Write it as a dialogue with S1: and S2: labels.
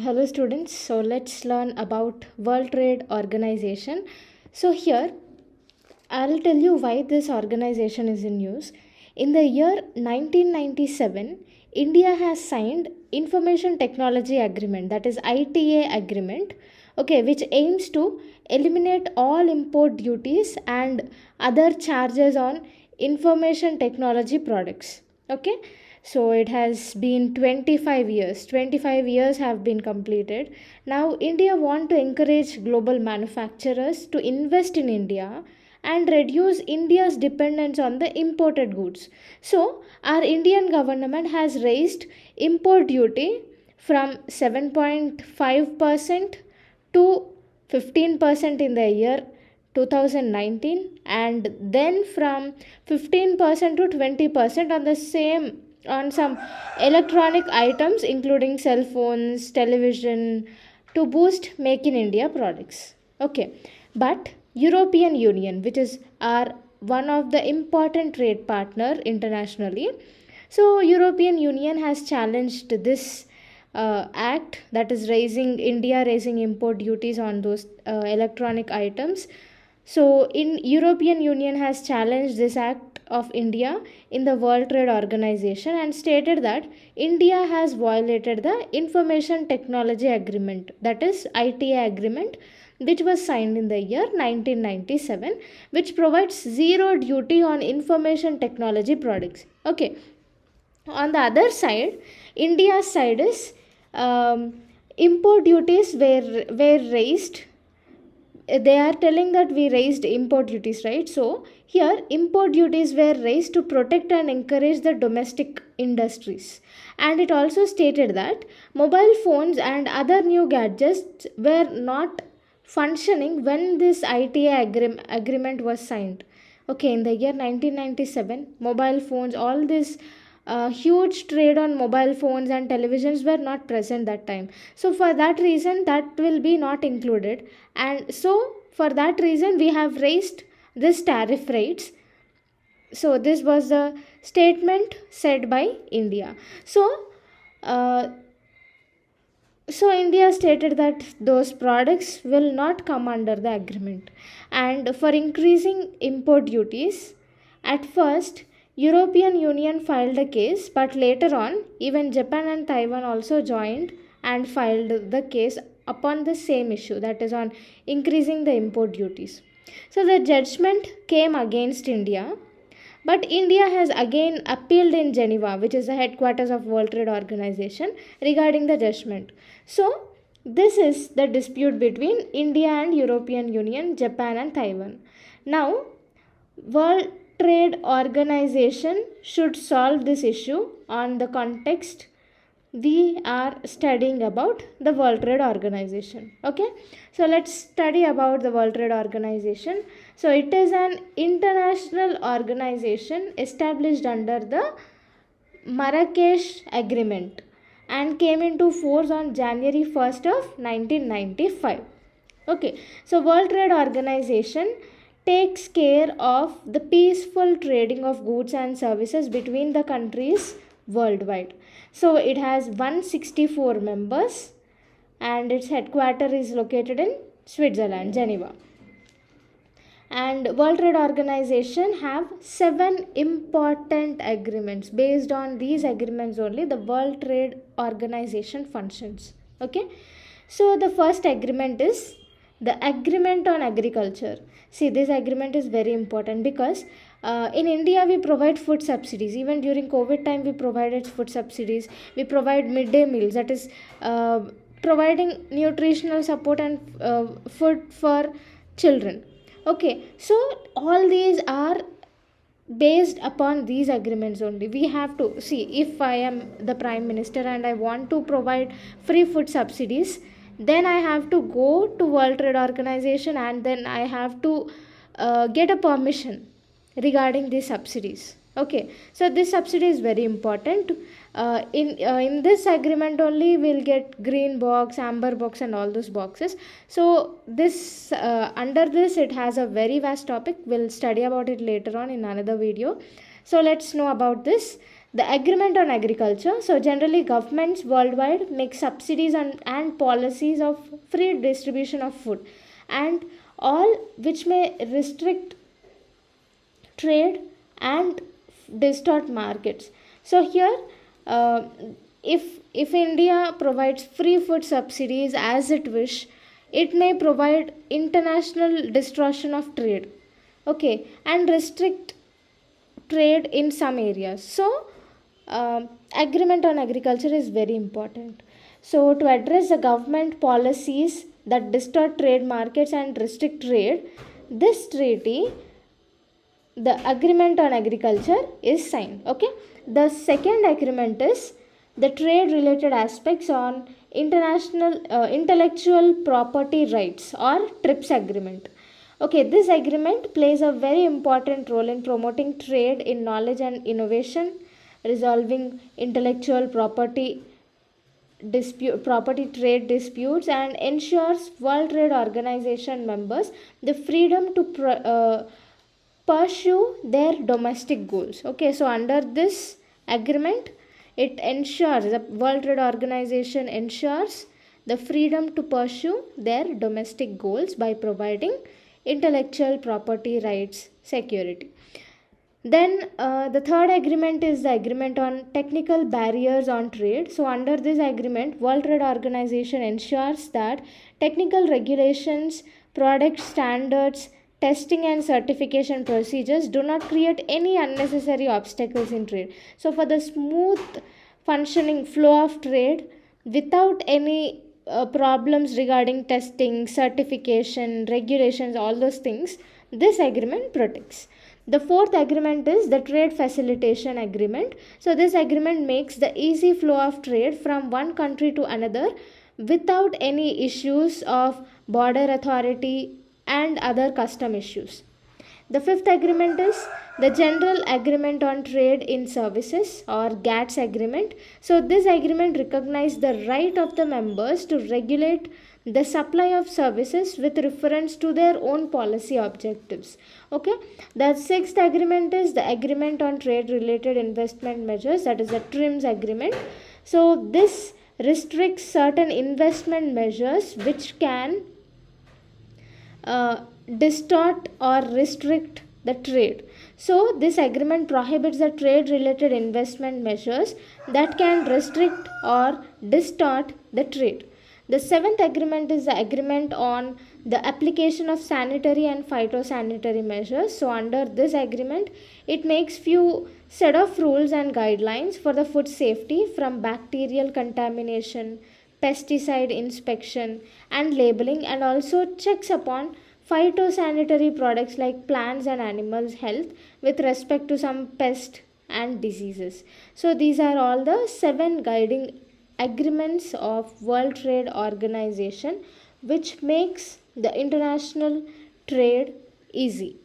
S1: Hello students, so let's learn about World Trade Organization. So here I'll tell you why this organization is in use. In the year 1997, India has signed Information Technology Agreement, that is ITA agreement, okay, which aims to eliminate all import duties and other charges on information technology products. Okay, so it has been 25 years. 25 years have been completed. Now India want to encourage global manufacturers to invest in India and reduce India's dependence on the imported goods. So, our Indian government has raised import duty from 7.5% to 15% in the year 2019, and then from 15% to 20% on the same on some electronic items including cell phones, television, to boost make in India products. Okay, but European Union, which is our one of the important trade partner internationally, so European Union has challenged this act, that is raising India raising import duties on those electronic items. So in European Union has challenged this act of India in the World Trade Organization and stated that India has violated the Information Technology Agreement, that is ITA agreement, which was signed in the year 1997, which provides zero duty on information technology products. Okay, on the other side, India's side is import duties were raised. They are telling that we raised import duties, right? So here import duties were raised to protect and encourage the domestic industries, and it also stated that mobile phones and other new gadgets were not functioning when this agreement was signed. Okay, in the year 1997, mobile phones, all this huge trade on mobile phones and televisions were not present that time. So for that reason, that will be not included, and so for that reason we have raised this tariff rates. So this was the statement said by India. Uh, so India stated that those products will not come under the agreement. And for increasing import duties, at first European Union filed a case, but later on even Japan and Taiwan also joined and filed the case upon the same issue, that is on increasing the import duties. So the judgment came against India, but India has again appealed in Geneva, which is the headquarters of World Trade Organization, regarding the judgment. So this is the dispute between India and European Union, Japan and Taiwan. Now, World Trade Organization should solve this issue on the context we are studying about the World Trade Organization. Okay, so let's study about the World Trade Organization. So it is an international organization established under the Marrakesh Agreement and came into force on January 1st of 1995. Okay, so World Trade Organization takes care of the peaceful trading of goods and services between the countries worldwide. So it has 164 members and its headquarters is located in Switzerland, Geneva. And World Trade Organization have 7 important agreements. Based on these agreements only the World Trade Organization functions. Okay, so the first agreement is the Agreement on Agriculture. See, this agreement is very important because in India we provide food subsidies. Even during COVID time we provided food subsidies. We provide midday meals, that is providing nutritional support and food for children. Okay, so all these are based upon these agreements only. We have to see, if I am the Prime Minister and I want to provide free food subsidies, then I have to go to World Trade Organization and then I have to get a permission regarding these subsidies. Okay, so this subsidy is very important. In this agreement only we'll get green box, amber box and all those boxes. So this under this it has a very vast topic. We'll study about it later on in another video. So let's know about this. The agreement on agriculture. So generally governments worldwide make subsidies and policies of free distribution of food, and all which may restrict trade and distort markets. So here, uh, if India provides free food subsidies as it wish, it may provide international distortion of trade, okay, and restrict trade in some areas. So, agreement on agriculture is very important. So, to address the government policies that distort trade markets and restrict trade, this treaty, the agreement on agriculture, is signed. Okay. The second agreement is the trade related aspects on international intellectual property rights, or TRIPS agreement. Okay, this agreement plays a very important role in promoting trade in knowledge and innovation, resolving intellectual property trade disputes, and ensures World Trade Organization members the freedom to pursue their domestic goals. Okay, so under this agreement, it ensures, the World Trade Organization ensures the freedom to pursue their domestic goals by providing intellectual property rights security. Then the third agreement is the agreement on technical barriers on trade. So under this agreement, World Trade Organization ensures that technical regulations, product standards, testing and certification procedures do not create any unnecessary obstacles in trade. So for the smooth functioning flow of trade without any problems regarding testing, certification, regulations, all those things, this agreement protects. The fourth agreement is the trade facilitation agreement. So this agreement makes the easy flow of trade from one country to another without any issues of border authority and other custom issues. The fifth agreement is the General Agreement on Trade in Services, or GATS agreement. So this agreement recognizes the right of the members to regulate the supply of services with reference to their own policy objectives. Okay, the sixth agreement is the Agreement on Trade Related Investment Measures, that is the TRIMS agreement. So this restricts certain investment measures which can distort or restrict the trade. So this agreement prohibits the trade related investment measures that can restrict or distort the trade. The seventh agreement is the agreement on the application of sanitary and phytosanitary measures. So under this agreement, it makes few set of rules and guidelines for the food safety from bacterial contamination, pesticide inspection and labeling, and also checks upon phytosanitary products like plants and animals health with respect to some pest and diseases. So these are all the 7 guiding agreements of World Trade Organization which makes the international trade easy.